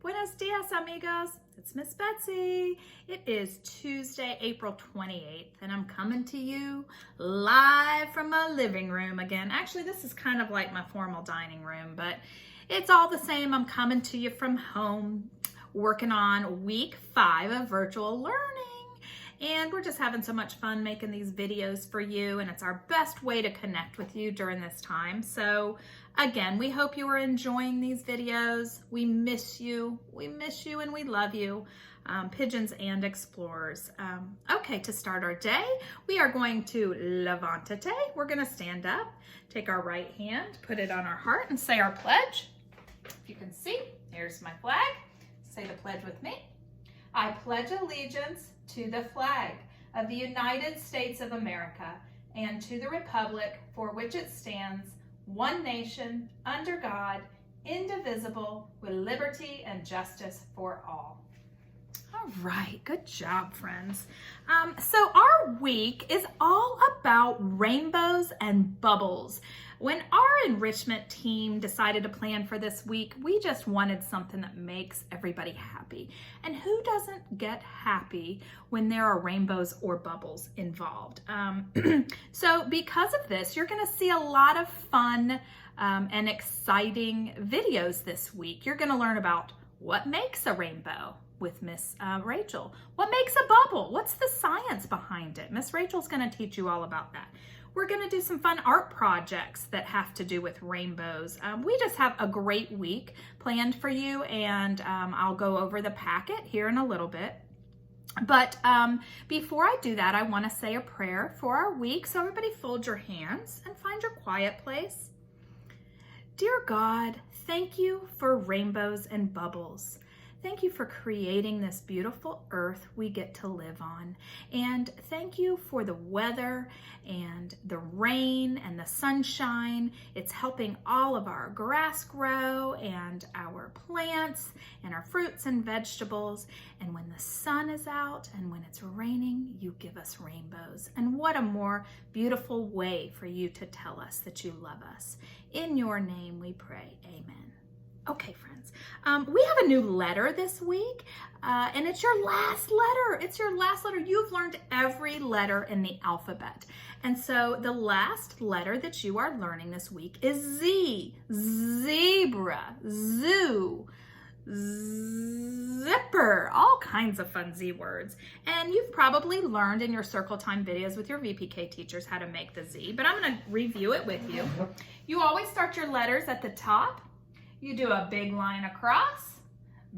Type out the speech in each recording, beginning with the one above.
Buenos dias, amigos. It's Miss Betsy. It is Tuesday, April 28th, and I'm coming to you live from my living room again. Actually, this is kind of like my formal dining room, but it's all the same. I'm coming to you from home, working on week 5 of virtual learning. And we're just having so much fun making these videos for you, and it's our best way to connect with you during this time. So again, we hope you are enjoying these videos. We miss you and we love you, pigeons and explorers. Okay, to start our day, we are going to levantate. We're gonna stand up, take our right hand, put it on our heart and say our pledge. If you can see, here's my flag. Say the pledge with me. I pledge allegiance to the flag of the United States of America and to the republic for which it stands, one nation, under God, indivisible, with liberty and justice for all. All right, good job, friends. So our week is all about rainbows and bubbles. When our enrichment team decided to plan for this week, we just wanted something that makes everybody happy. And who doesn't get happy when there are rainbows or bubbles involved? So because of this, you're gonna see a lot of fun and exciting videos this week. You're gonna learn about what makes a rainbow with Miss Rachel. What makes a bubble? What's the science behind it? Miss Rachel's gonna teach you all about that. We're gonna do some fun art projects that have to do with rainbows. We just have a great week planned for you, and I'll go over the packet here in a little bit. But before I do that, I wanna say a prayer for our week. So everybody fold your hands and find your quiet place. Dear God, thank you for rainbows and bubbles. Thank you for creating this beautiful earth we get to live on. And thank you for the weather and the rain and the sunshine. It's helping all of our grass grow and our plants and our fruits and vegetables. And when the sun is out and when it's raining, you give us rainbows. And what a more beautiful way for you to tell us that you love us. In your name we pray, amen. Okay, friends, we have a new letter this week, and it's your last letter. It's your last letter. You've learned every letter in the alphabet. And so the last letter that you are learning this week is Z. Zebra, zoo, zipper, all kinds of fun Z words. And you've probably learned in your circle time videos with your VPK teachers how to make the Z, but I'm gonna review it with you. You always start your letters at the top. You do a big line across,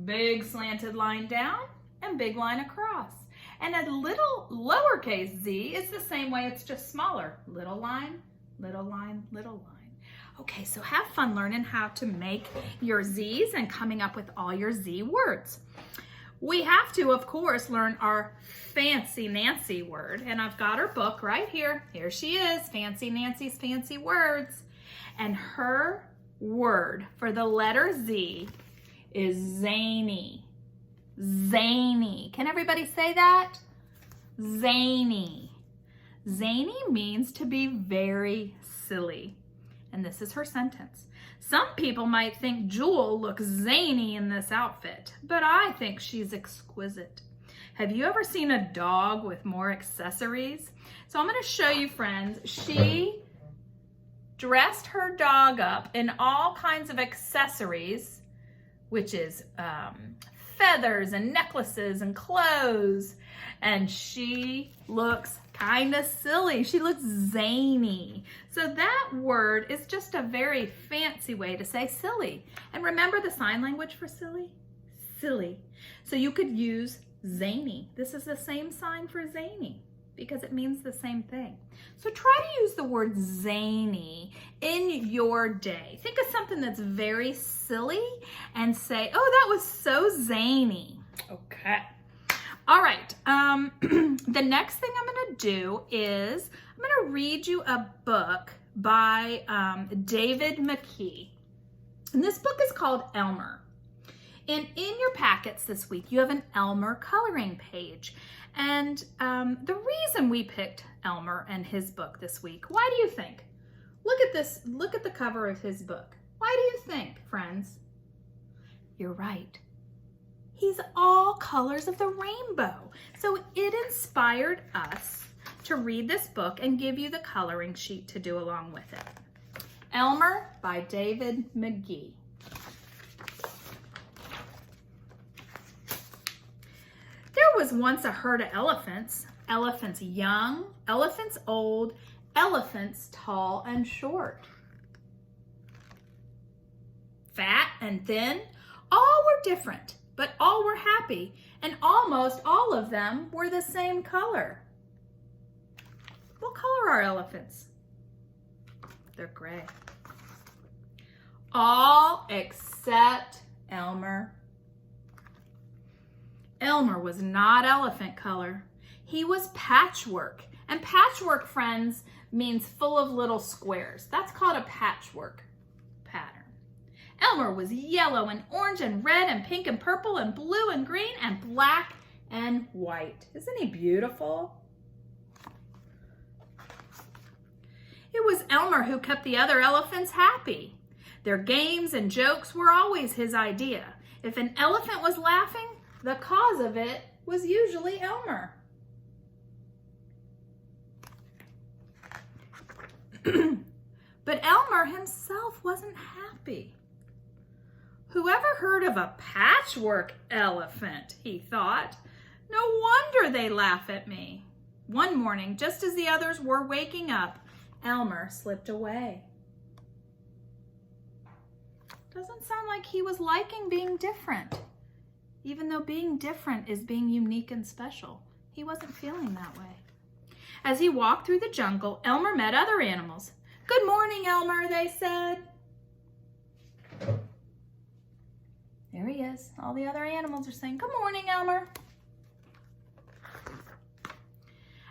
big slanted line down, and big line across. And a little lowercase z is the same way, it's just smaller. Little line, little line, little line. Okay, so have fun learning how to make your Z's and coming up with all your Z words. We have to, of course, learn our Fancy Nancy word. And I've got her book right here. Here she is, Fancy Nancy's Fancy Words. And her word for the letter Z is zany. Zany. Can everybody say that? Zany. Zany means to be very silly. And this is her sentence. Some people might think Jewel looks zany in this outfit, but I think she's exquisite. Have you ever seen a dog with more accessories? So I'm going to show you, friends. She dressed her dog up in all kinds of accessories, which is feathers and necklaces and clothes, and she looks kind of silly. She looks zany. So that word is just a very fancy way to say silly. And remember the sign language for silly? Silly. So you could use zany. This is the same sign for zany, because it means the same thing. So try to use the word zany in your day. Think of something that's very silly and say, oh, that was so zany. Okay. All right. The next thing I'm going to do is I'm going to read you a book by David McKee. And this book is called Elmer. And in your packets this week, you have an Elmer coloring page. And the reason we picked Elmer and his book this week, why do you think? Look at this, look at the cover of his book. Why do you think, friends? You're right. He's all colors of the rainbow. So it inspired us to read this book and give you the coloring sheet to do along with it. Elmer by David McGee. There was once a herd of elephants. Elephants young, elephants old, elephants tall and short. Fat and thin, all were different, but all were happy, and almost all of them were the same color. What color are elephants? They're gray. All except Elmer. Elmer was not elephant color. He was patchwork. And patchwork, friends, means full of little squares. That's called a patchwork pattern. Elmer was yellow and orange and red and pink and purple and blue and green and black and white. Isn't he beautiful? It was Elmer who kept the other elephants happy. Their games and jokes were always his idea. If an elephant was laughing, the cause of it was usually Elmer. But Elmer himself wasn't happy. Whoever heard of a patchwork elephant, he thought. No wonder they laugh at me. One morning, just as the others were waking up, Elmer slipped away. Doesn't sound like he was liking being different. Even though being different is being unique and special, he wasn't feeling that way. As he walked through the jungle, Elmer met other animals. "Good morning, Elmer," they said. There he is. All the other animals are saying, "Good morning, Elmer."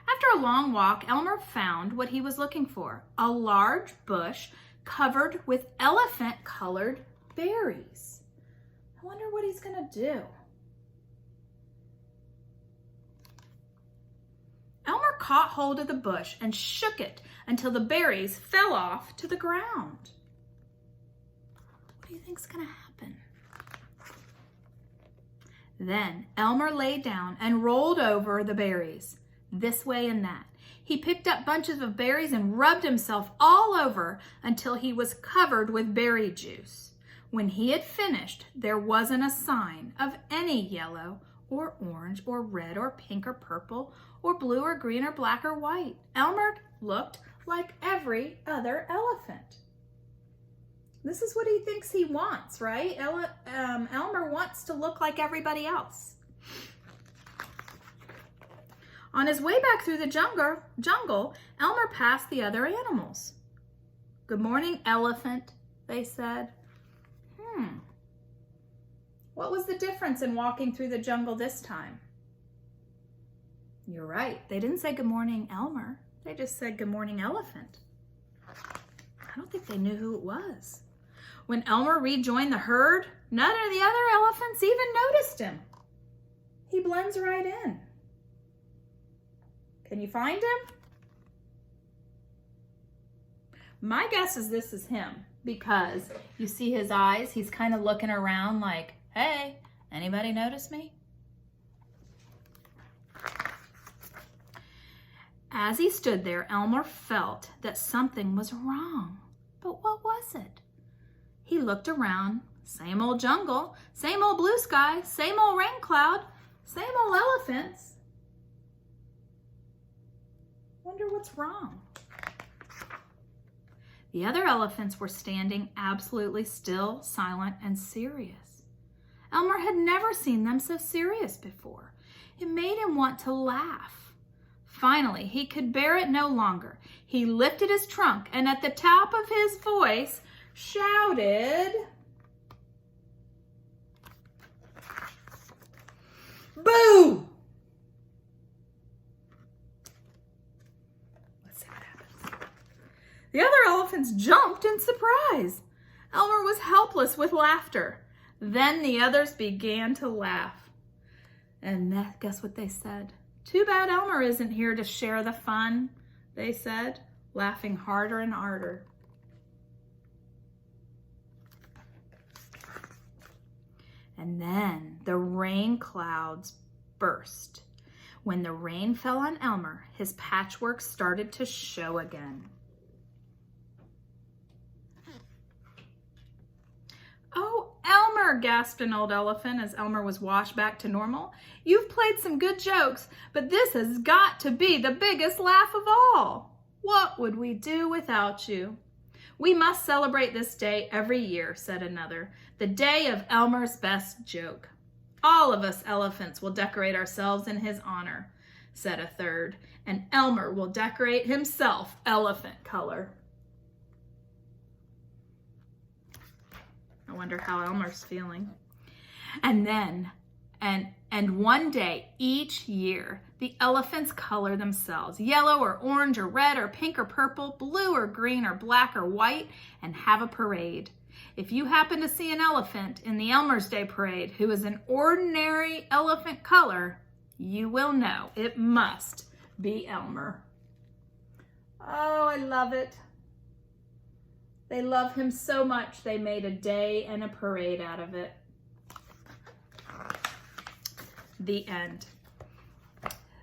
After a long walk, Elmer found what he was looking for, a large bush covered with elephant-colored berries. I wonder what he's going to do. Elmer caught hold of the bush and shook it until the berries fell off to the ground. What do you think's going to happen? Then Elmer lay down and rolled over the berries, this way and that. He picked up bunches of berries and rubbed himself all over until he was covered with berry juice. When he had finished, there wasn't a sign of any yellow or orange or red or pink or purple or blue or green or black or white. Elmer looked like every other elephant. This is what he thinks he wants, right? Elmer wants to look like everybody else. On his way back through the jungle, Elmer passed the other animals. "Good morning, elephant," they said. What was the difference in walking through the jungle this time? You're right. They didn't say good morning, Elmer. They just said good morning, elephant. I don't think they knew who it was. When Elmer rejoined the herd, none of the other elephants even noticed him. He blends right in. Can you find him? My guess is this is him because you see his eyes. He's kind of looking around like, "Hey, anybody notice me?" As he stood there, Elmer felt that something was wrong. But what was it? He looked around. Same old jungle, same old blue sky, same old rain cloud, same old elephants. Wonder what's wrong. The other elephants were standing absolutely still, silent, and serious. Elmer had never seen them so serious before. It made him want to laugh. Finally, he could bear it no longer. He lifted his trunk and at the top of his voice shouted, "Boo!" Let's see what happens. The other elephants jumped in surprise. Elmer was helpless with laughter. Then the others began to laugh. And guess what they said? "Too bad Elmer isn't here to share the fun," they said, laughing harder and harder. And then the rain clouds burst. When the rain fell on Elmer, his patchwork started to show again. "Oh, Elmer," gasped an old elephant as Elmer was washed back to normal. "You've played some good jokes, but this has got to be the biggest laugh of all. What would we do without you?" "We must celebrate this day every year," said another. "The day of Elmer's best joke. All of us elephants will decorate ourselves in his honor," said a third. "And Elmer will decorate himself elephant color." I wonder how Elmer's feeling. And then, and one day each year, the elephants color themselves yellow or orange or red or pink or purple, blue or green or black or white, and have a parade. If you happen to see an elephant in the Elmer's Day parade who is an ordinary elephant color, you will know it must be Elmer. Oh, I love it. They love him so much they made a day and a parade out of it. The end.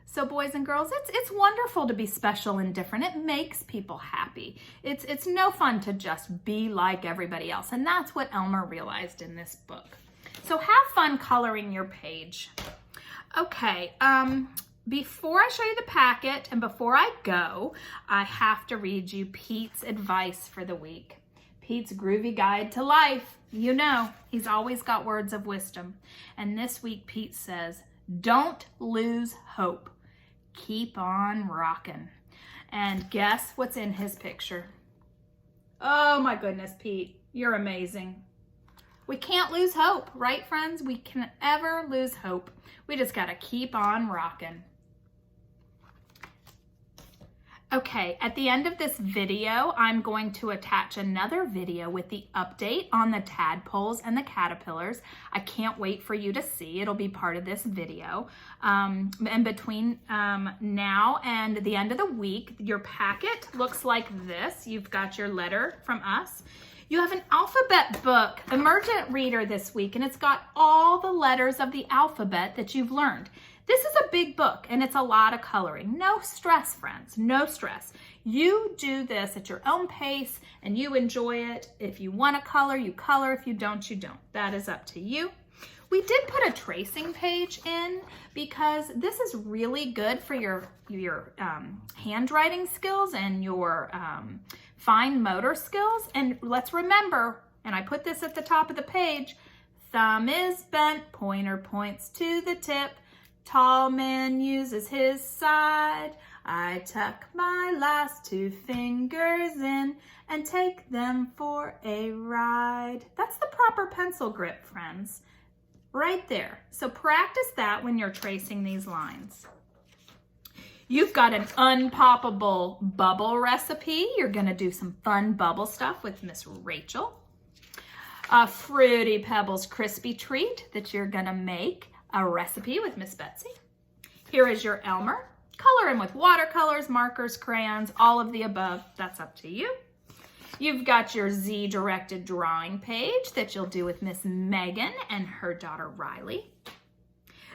So boys and girls, it's wonderful to be special and different. It makes people happy. It's no fun to just be like everybody else. And that's what Elmer realized in this book. So have fun coloring your page. Okay, before I show you the packet and before I go, I have to read you Pete's advice for the week. Pete's groovy guide to life. You know, he's always got words of wisdom. And this week, Pete says, "Don't lose hope. Keep on rocking." And guess what's in his picture? Oh my goodness, Pete, you're amazing. We can't lose hope, right, friends? We can't ever lose hope. We just gotta keep on rocking. Okay, at the end of this video, I'm going to attach another video with the update on the tadpoles and the caterpillars. I can't wait for you to see. It'll be part of this video. And between now and the end of the week, your packet looks like this. You've got your letter from us. You have an alphabet book, Emergent Reader this week, and it's got all the letters of the alphabet that you've learned. This is a big book and it's a lot of coloring. No stress, friends, no stress. You do this at your own pace and you enjoy it. If you want to color, you color. If you don't, you don't. That is up to you. We did put a tracing page in because this is really good for your handwriting skills and your fine motor skills. And let's remember, and I put this at the top of the page, thumb is bent, pointer points to the tip. Tall man uses his side. I tuck my last two fingers in and take them for a ride. That's the proper pencil grip, friends. Right there. So practice that when you're tracing these lines. You've got an unpoppable bubble recipe. You're gonna do some fun bubble stuff with Miss Rachel. A Fruity Pebbles crispy treat that you're gonna make a recipe with Miss Betsy. Here is your Elmer. Color him with watercolors, markers, crayons, all of the above. That's up to you. You've got your Z-directed drawing page that you'll do with Miss Megan and her daughter Riley.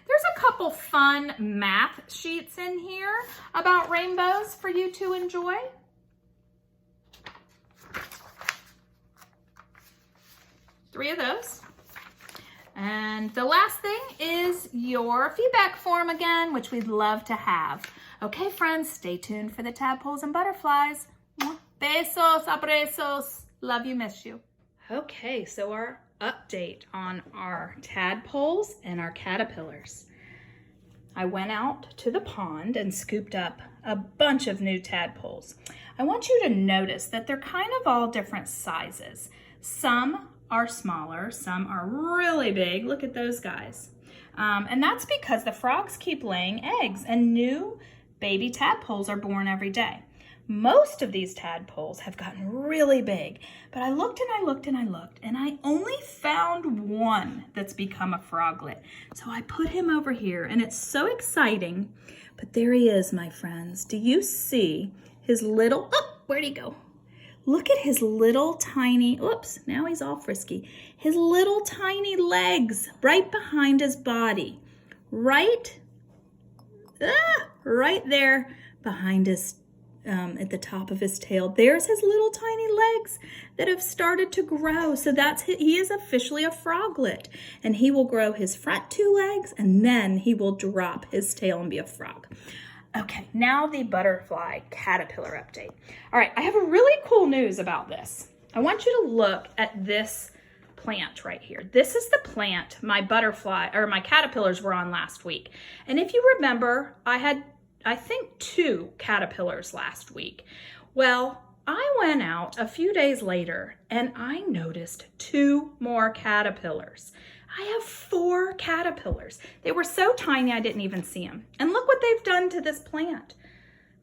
There's a couple fun math sheets in here about rainbows for you to enjoy. Three of those. And the last thing is your feedback form again, which we'd love to have. Okay, friends, stay tuned for the tadpoles and butterflies. Besos, abrazos. Love you, miss you. Okay, so our update on our tadpoles and our caterpillars. I went out to the pond and scooped up a bunch of new tadpoles. I want you to notice that they're kind of all different sizes. Some are smaller, some are really big. Look at those guys. And that's because the frogs keep laying eggs and new baby tadpoles are born every day. Most of these tadpoles have gotten really big, but I looked and I looked and I looked and I only found one that's become a froglet. So I put him over here and it's so exciting, but there he is, my friends. Do you see his little, oh, where'd he go? Look at his little tiny, oops, now he's all frisky. His little tiny legs right behind his body. Right there behind his, at the top of his tail. There's his little tiny legs that have started to grow. So he is officially a froglet, and he will grow his front 2 legs, and then he will drop his tail and be a frog. Okay, now the butterfly caterpillar update. All right, I have a really cool news about this. I want you to look at this plant right here. This is the plant my caterpillars were on last week. And if you remember, I had, I think, 2 caterpillars last week. Well, I went out a few days later and I noticed 2 more caterpillars. I have 4 caterpillars. They were so tiny I didn't even see them. And look what they've done to this plant.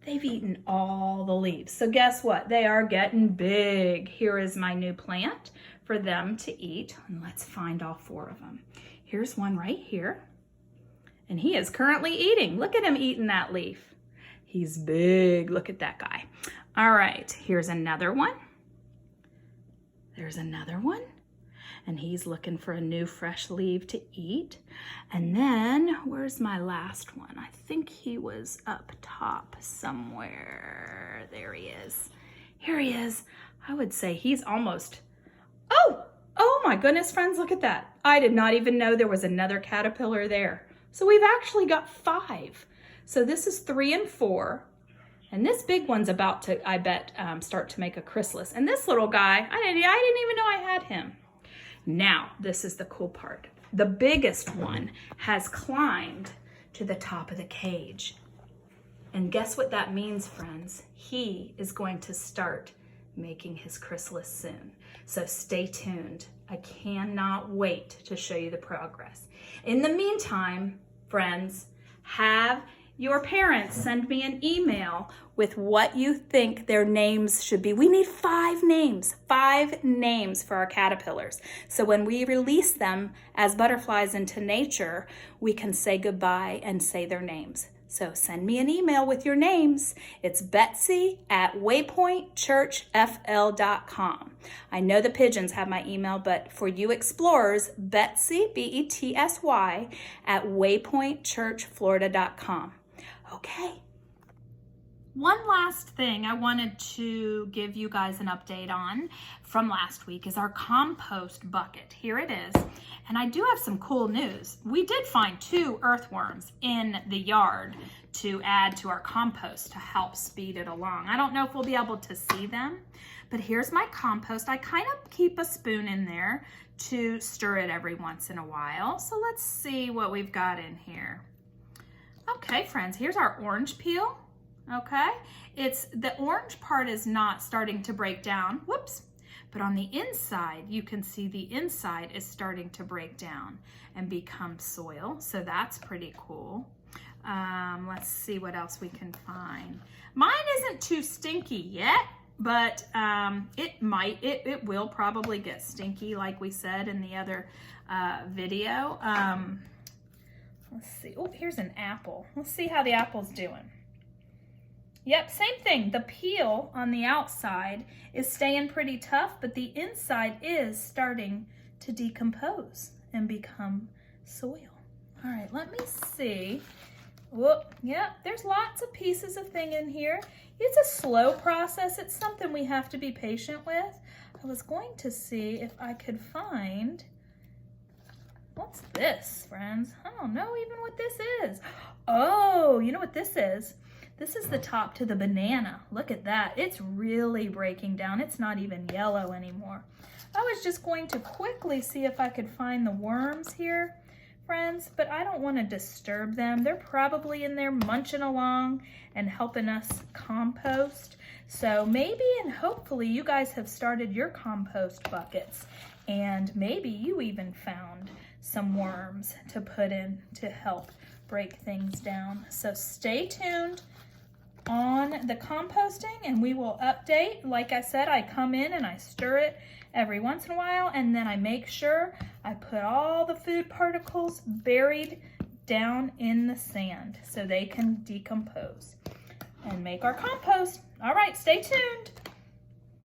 They've eaten all the leaves. So guess what? They are getting big. Here is my new plant for them to eat. And let's find all 4 of them. Here's one right here. And he is currently eating. Look at him eating that leaf. He's big. Look at that guy. All right, here's another one. There's another one. And he's looking for a new fresh leaf to eat. And then, where's my last one? I think he was up top somewhere. There he is. Here he is. I would say he's almost, oh my goodness, friends, look at that. I did not even know there was another caterpillar there. So we've actually got 5. So this is 3 and 4. And this big one's about to, I bet, start to make a chrysalis. And this little guy, I didn't even know I had him. Now, this is the cool part. The biggest one has climbed to the top of the cage. And guess what that means, friends? He is going to start making his chrysalis soon. So stay tuned. I cannot wait to show you the progress. In the meantime, friends, have your parents send me an email with what you think their names should be. We need 5 names for our caterpillars. So when we release them as butterflies into nature, we can say goodbye and say their names. So send me an email with your names. It's Betsy@waypointchurchfl.com. I know the pigeons have my email, but for you explorers, Betsy, Betsy, @waypointchurchflorida.com. Okay. One last thing I wanted to give you guys an update on from last week is our compost bucket. Here it is. And I do have some cool news. We did find 2 earthworms in the yard to add to our compost to help speed it along. I don't know if we'll be able to see them, but here's my compost. I kind of keep a spoon in there to stir it every once in a while. So let's see what we've got in here. Okay, friends, here's our orange peel. Okay, the orange part is not starting to break down. Whoops. But on the inside, you can see the inside is starting to break down and become soil. So that's pretty cool. Let's see what else we can find. Mine isn't too stinky yet, but it will probably get stinky like we said in the other video. Let's see. Oh, here's an apple. Let's see how the apple's doing. Yep, same thing. The peel on the outside is staying pretty tough, but the inside is starting to decompose and become soil. All right, let me see. Whoop, yep, there's lots of pieces of thing in here. It's a slow process. It's something we have to be patient with. I was going to see if I could find, what's this, friends? I don't know even what this is. Oh, you know what this is? This is the top to the banana. Look at that. It's really breaking down. It's not even yellow anymore. I was just going to quickly see if I could find the worms here, friends, but I don't want to disturb them. They're probably in there munching along and helping us compost. So maybe and hopefully you guys have started your compost buckets, and maybe you even found some worms to put in to help break things down. So stay tuned on the composting and we will update. Like I said, I come in and I stir it every once in a while, and then I make sure I put all the food particles buried down in the sand so they can decompose and make our compost. All right, stay tuned.